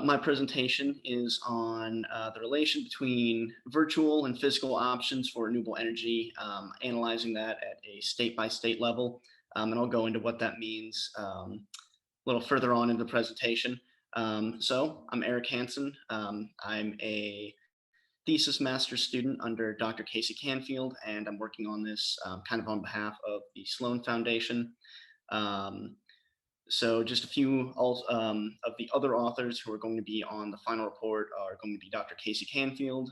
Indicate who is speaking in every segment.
Speaker 1: My presentation is on the relation between virtual and physical options for renewable energy, analyzing that at a state-by-state level. And I'll go into what that means a little further on in the presentation. So I'm Eric Hanson. I'm a thesis master's student under Dr. Casey Canfield, and I'm working on this kind of on behalf of the Sloan Foundation. Um, so just a few of the other authors who are going to be on the final report are going to be Dr. Casey Canfield,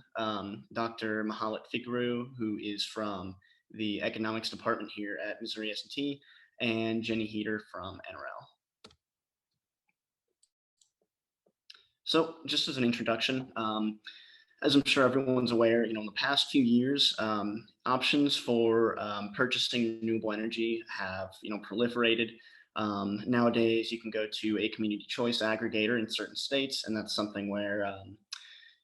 Speaker 1: Dr. Mahalit Figueroa, who is from the economics department here at Missouri S&T, and Jenny Heater from NRL. So just as an introduction, as I'm sure everyone's aware, in the past few years, options for purchasing renewable energy have, proliferated. Nowadays, you can go to a community choice aggregator in certain states, and that's something where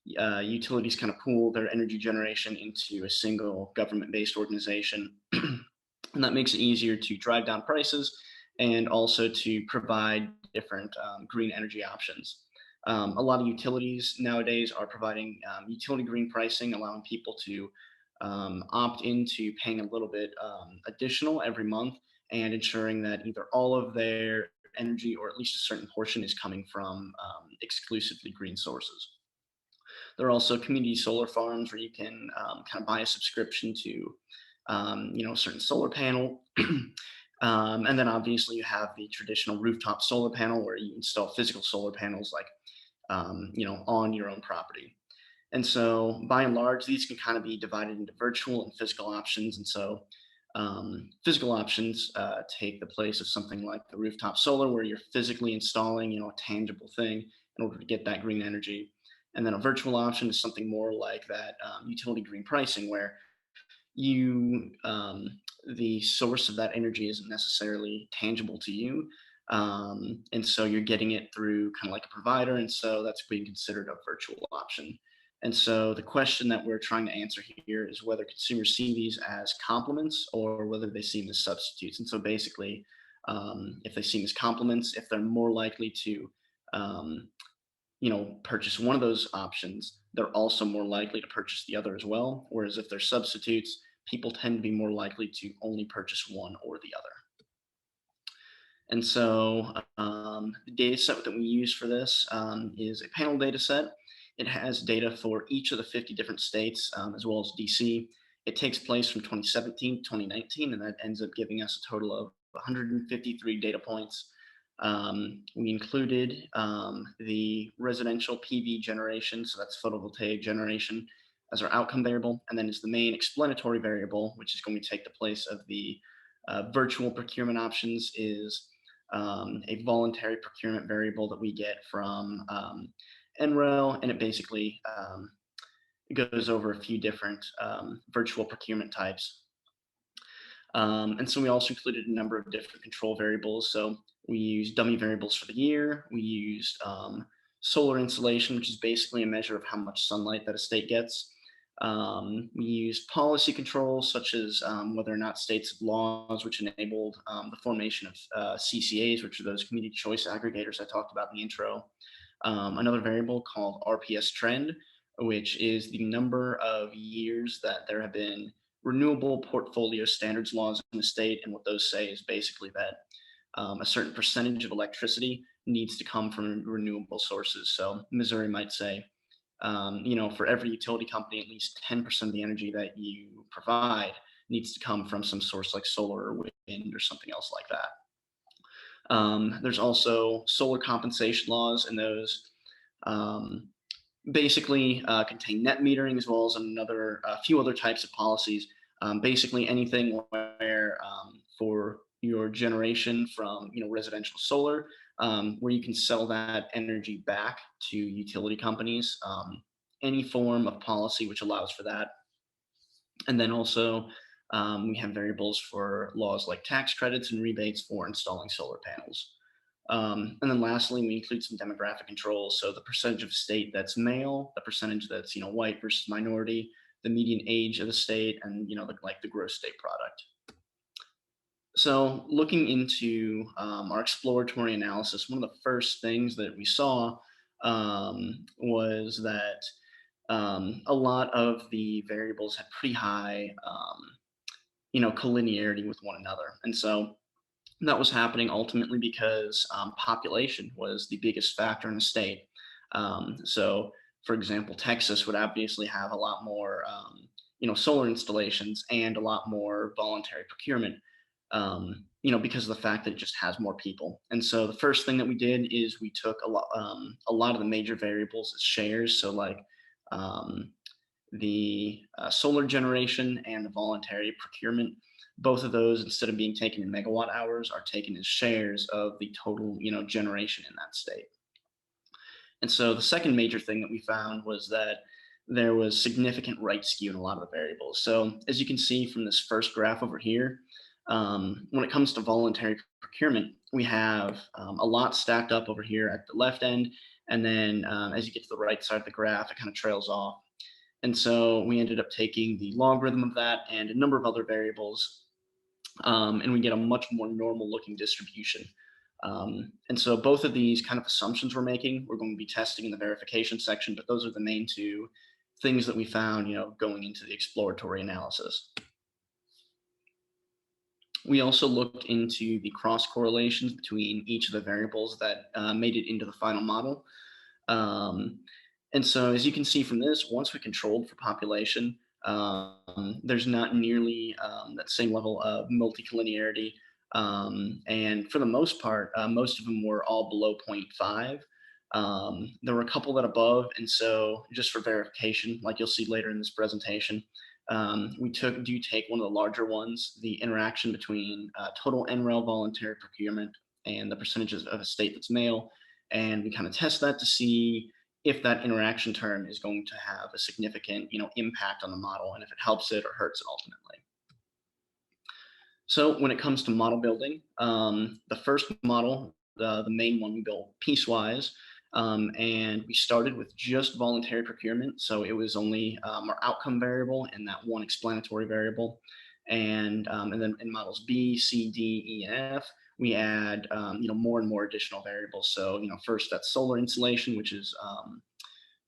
Speaker 1: utilities kind of pool their energy generation into a single government-based organization. And that makes it easier to drive down prices and also to provide different green energy options. A lot of utilities nowadays are providing utility green pricing, allowing people to opt into paying a little bit additional every month and ensuring that either all of their energy or at least a certain portion is coming from exclusively green sources. There are also community solar farms where you can kind of buy a subscription to, a certain solar panel. And then obviously you have the traditional rooftop solar panel where you install physical solar panels like on your own property. And so by and large, these can kind of be divided into virtual and physical options. And so physical options take the place of something like the rooftop solar, where you're physically installing, a tangible thing in order to get that green energy. And then a virtual option is something more like that utility green pricing, where the source of that energy isn't necessarily tangible to you. And so you're getting it through kind of like a provider. And so that's being considered a virtual option. And so the question that we're trying to answer here is whether consumers see these as complements or whether they see them as substitutes. And so basically, if they see them as complements, if they're more likely to, purchase one of those options, they're also more likely to purchase the other as well. Whereas if they're substitutes, people tend to be more likely to only purchase one or the other. And so the data set that we use for this is a panel data set. It has data for each of the 50 different states, as well as DC. It takes place from 2017 to 2019, and that ends up giving us a total of 153 data points. We included the residential PV generation, so that's photovoltaic generation, as our outcome variable, and then as the main explanatory variable, which is going to take the place of the virtual procurement options, is a voluntary procurement variable that we get from NREL, and it basically goes over a few different virtual procurement types. And so we also included a number of different control variables. So we used dummy variables for the year. We used solar insolation, which is basically a measure of how much sunlight that a state gets. We used policy controls, such as whether or not states have laws which enabled the formation of CCAs, which are those community choice aggregators I talked about in the intro. Another variable called RPS trend, which is the number of years that there have been renewable portfolio standards laws in the state. And what those say is basically that a certain percentage of electricity needs to come from renewable sources. So Missouri might say, for every utility company, at least 10% of the energy that you provide needs to come from some source like solar or wind or something else like that. There's also solar compensation laws, and those basically contain net metering, as well as a few other types of policies. Basically anything where for your generation from residential solar, where you can sell that energy back to utility companies, any form of policy which allows for that. And then also we have variables for laws like tax credits and rebates for installing solar panels. And then lastly, we include some demographic controls. So the percentage of state that's male, the percentage that's white versus minority, the median age of the state, and the gross state product. So looking into our exploratory analysis, one of the first things that we saw was that a lot of the variables had pretty high, collinearity with one another. And so that was happening ultimately because population was the biggest factor in the state. So, for example, Texas would obviously have a lot more, solar installations and a lot more voluntary procurement, because of the fact that it just has more people. And so the first thing that we did is we took a lot of the major variables as shares. So, like, um, the solar generation and the voluntary procurement, both of those, instead of being taken in megawatt hours, are taken as shares of the total, generation in that state. And so the second major thing that we found was that there was significant right skew in a lot of the variables. So as you can see from this first graph over here, when it comes to voluntary procurement, we have a lot stacked up over here at the left end. And then as you get to the right side of the graph, it kind of trails off. And so we ended up taking the logarithm of that and a number of other variables, and we get a much more normal looking distribution. And so both of these kind of assumptions we're making, we're going to be testing in the verification section, but those are the main two things that we found, going into the exploratory analysis. We also looked into the cross correlations between each of the variables that made it into the final model. Um, and so, as you can see from this, once we controlled for population, there's not nearly that same level of multicollinearity. And for the most part, most of them were all below zero point 0.5. There were a couple that above. And so, just for verification, like you'll see later in this presentation, we do take one of the larger ones, the interaction between total NREL voluntary procurement and the percentages of a state that's male, and we kind of test that to see if that interaction term is going to have a significant, impact on the model, and if it helps it or hurts it ultimately. So when it comes to model building, the first model, the main one, we built piecewise, and we started with just voluntary procurement. So it was only our outcome variable and that one explanatory variable. And then in models B, C, D, E, and F, we add more and more additional variables. So first that's solar insolation, which is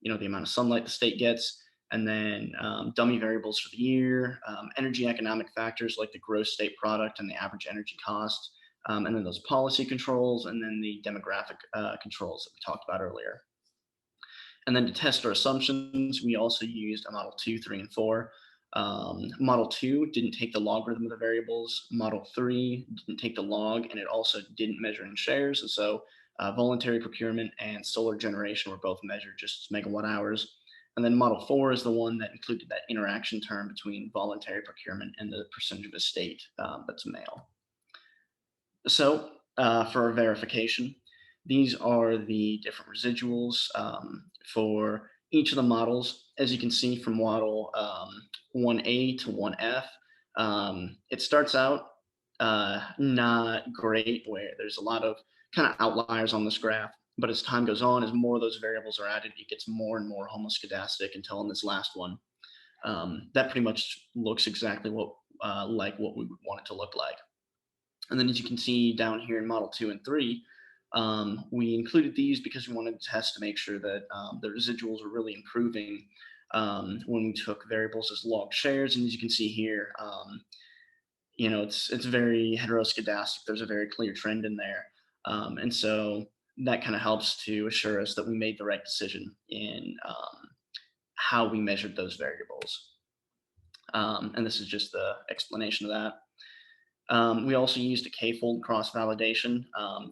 Speaker 1: the amount of sunlight the state gets, and then dummy variables for the year, energy economic factors like the gross state product and the average energy cost, and then those policy controls, and then the demographic controls that we talked about earlier. And then to test our assumptions, we also used a model 2, 3, and 4. Model 2 didn't take the logarithm of the variables. Model 3 didn't take the log, and it also didn't measure in shares. And so voluntary procurement and solar generation were both measured just as megawatt hours. And then model 4 is the one that included that interaction term between voluntary procurement and the percentage of a state that's male. So for our verification, these are the different residuals for each of the models. As you can see from model 1A to 1F, it starts out not great, where there's a lot of kind of outliers on this graph. But as time goes on, as more of those variables are added, it gets more and more homoscedastic until in this last one, that pretty much looks exactly like what we would want it to look like. And then as you can see down here in model 2 and 3, we included these because we wanted to test to make sure that the residuals were really improving when we took variables as log shares. And as you can see here, it's very heteroscedastic. There's a very clear trend in there. And so that kind of helps to assure us that we made the right decision in how we measured those variables. And this is just the explanation of that. We also used a k-fold cross-validation,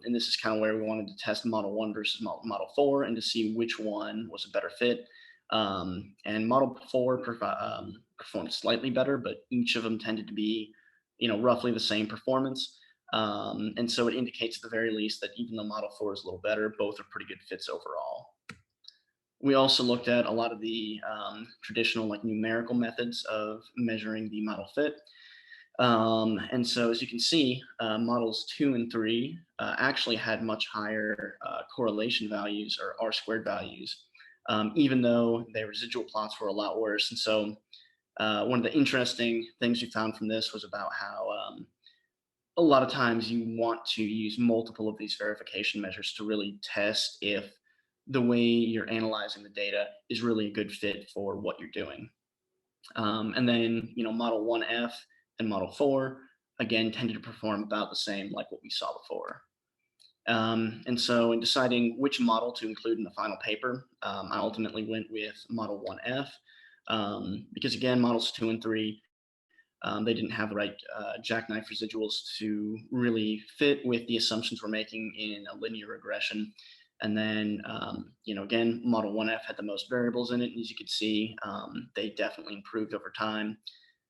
Speaker 1: and this is kind of where we wanted to test Model 1 versus Model 4 and to see which one was a better fit. And Model 4 performed slightly better, but each of them tended to be, roughly the same performance. And so it indicates at the very least that even though Model 4 is a little better, both are pretty good fits overall. We also looked at a lot of the traditional numerical methods of measuring the model fit. And so as you can see, models 2 and 3 actually had much higher correlation values or R-squared values, even though their residual plots were a lot worse. And so one of the interesting things we found from this was about how a lot of times you want to use multiple of these verification measures to really test if the way you're analyzing the data is really a good fit for what you're doing. And then, Model 1F and Model 4, again, tended to perform about the same like what we saw before. And so, in deciding which model to include in the final paper, I ultimately went with Model 1F because, again, Models 2 and 3, they didn't have the right jackknife residuals to really fit with the assumptions we're making in a linear regression. And then, again, Model 1F had the most variables in it. And as you could see, they definitely improved over time.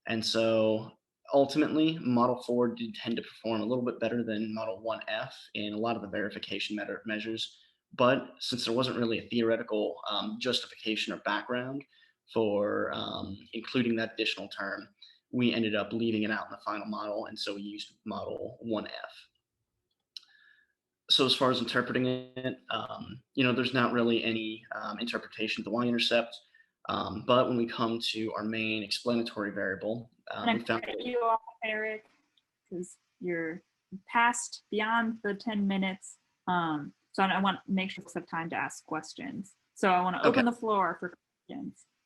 Speaker 1: And so ultimately, Model 4 did tend to perform a little bit better than Model 1F in a lot of the verification measures. But since there wasn't really a theoretical justification or background for including that additional term, we ended up leaving it out in the final model. And so we used Model 1F. So as far as interpreting it, there's not really any interpretation of the y-intercept. But when we come to our main explanatory variable,
Speaker 2: Can
Speaker 1: we
Speaker 2: I
Speaker 1: found
Speaker 2: cut you off, Eric? Because you're past beyond the 10 minutes. So I want to make sure folks have time to ask questions. So I want to open the floor for questions.